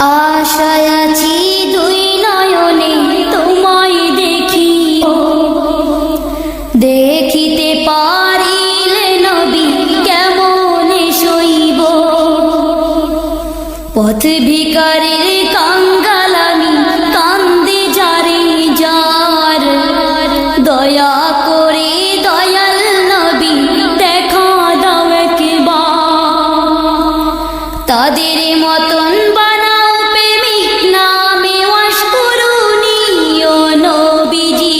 আশায় আছি দুই নয়নে তোমায় দেখিতে পারিলে নবী কেমনে সইব। পথ ভিখারির কাঙ্গাল আমি কান্দে যারে যার, দয়া করে দয়াল নবী দেখা দাও একবার। তাদের মতন বানাও প্রেমিক নামে ওয়াশ করুনি ও নবীজি,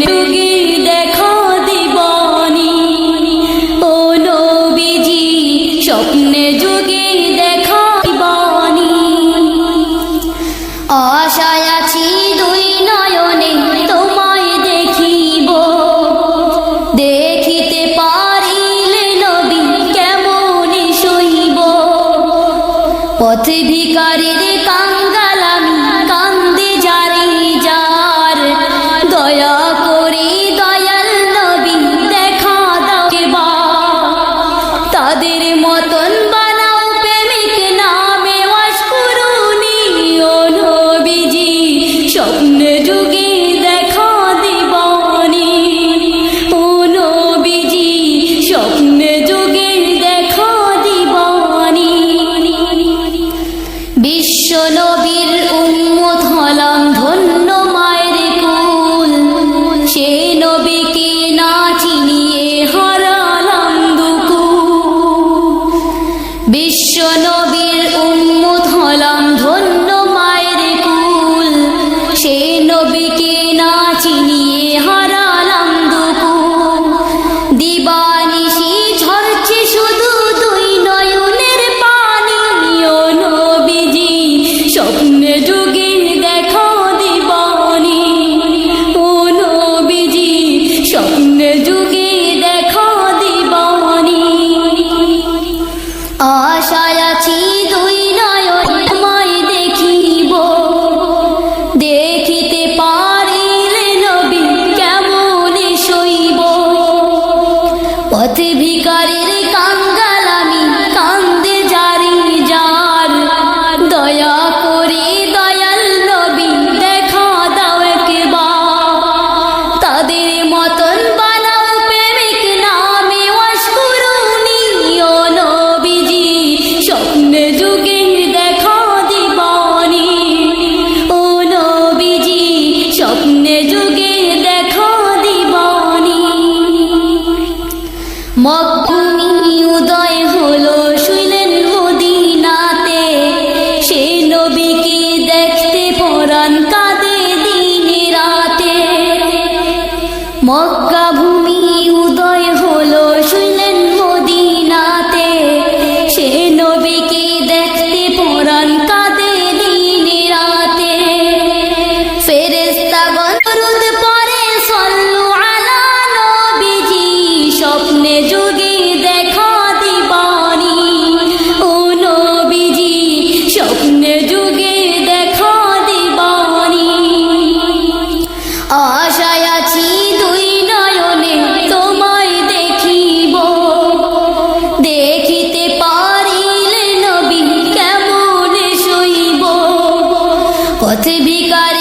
যুগে দেখা দিবানি ও নবীজি, স্বপ্নে যুগে দেখা দিবানি। আশায় আছি দুই নয়নে তোমায় দেখিব, দেখিতে পারিলে নবী কেমনে সইব। পথ ভিখারির কাঙ্গাল আমি কান্দে যারে যার, দয়া করে দয়াল নবী দেখা দাও একবার। তাদের মতন বানাও প্রেমিক নামে ওয়াশ করুনি ও নবীজি, স্বপ্নে যুগে দেখা দিবানি ও নবীজি, স্বপ্নে যুগে দেখা দিবানি। বিশ্ব নবীর উম্মত হলাম ধন্য মায়ের কুল, সে নবীকে না চিনিয়ে হারালাম দুকুল। বিশ্ব নবীর উম্মত হলাম ধন্য মায়ের কুল, সে নবীকে না চিনিয়ে হারালাম দুকুল। দিবানিশি ঝরছে শুধু দুই নয়নের পানি ও নবীজি, স্বপ্নে যুগে দেখা দিবানি ও নবীজি, স্বপ্নে যুগে দেখা দিবানি। আশায় আছি দুই নয়নে তোমায় দেখিব, দেখিতে পারিলে নবী কেমনে সইব। পথ ভিখারির কাঙ্গাল আমি কান্দে যারে যার, দয়া করে দয়াল নবী দেখা দাও একবার। তাদের মতন বানাও প্রেমিক নামে ওয়াশ করুনি ও নবীজি, স্বপ্নে যুগে দেখা দিবানি ও নবীজি, স্বপ্নে যুগে দেখা দিবানি। মক্কায় উদয় হলো শুইলেন মদিনাতে, সে নবীকে দেখতে পরাণ কাঁদে দিনে রাতে। মক্কা ভূমি উদয় হলো শুইলেন মদিনাতে, সে নবীকে দেখতে পরাণ কাঁদে দিনে রাতে। ফেরেশতাগণ দরুদ পড়ে সাল্লু আলা নবীজি, স্বপ্নে যুগে দেখা দিবানি ও নবীজি, স্বপ্নে যুগে দেখা দিবানি। আশায় আছি দুই নয়নে তোমায় দেখিব, দেখিতে পারিলে নবী কেমনে সইব। পথ ভিখারির